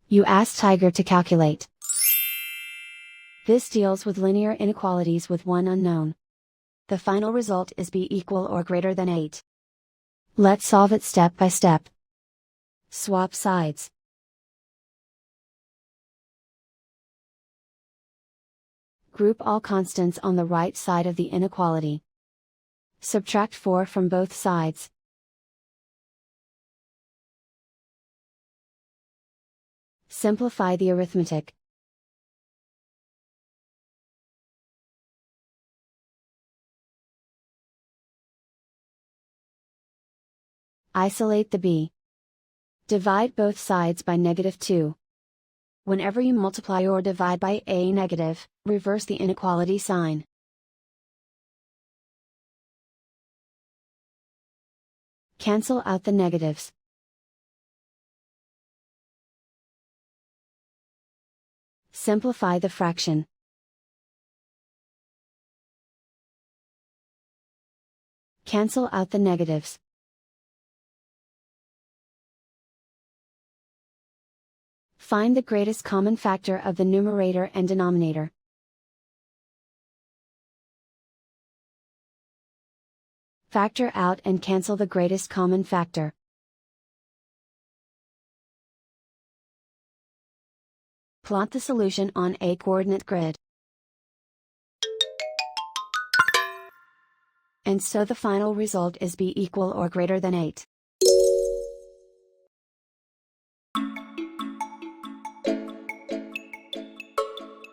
You ask Tiger to calculate. This deals with linear inequalities with one unknown. The final result is b equal or greater than 8. Let's solve it step by step. Swap sides. Group all constants on the right side of the inequality. Subtract 4 from both sides. Simplify the arithmetic. Isolate the b. Divide both sides by -2. Whenever you multiply or divide by a negative, reverse the inequality sign. Cancel out the negatives. Simplify the fraction. Cancel out the negatives. Find the greatest common factor of the numerator and denominator. Factor out and cancel the greatest common factor. Plot the solution on a coordinate grid. And so the final result is b equal or greater than 8.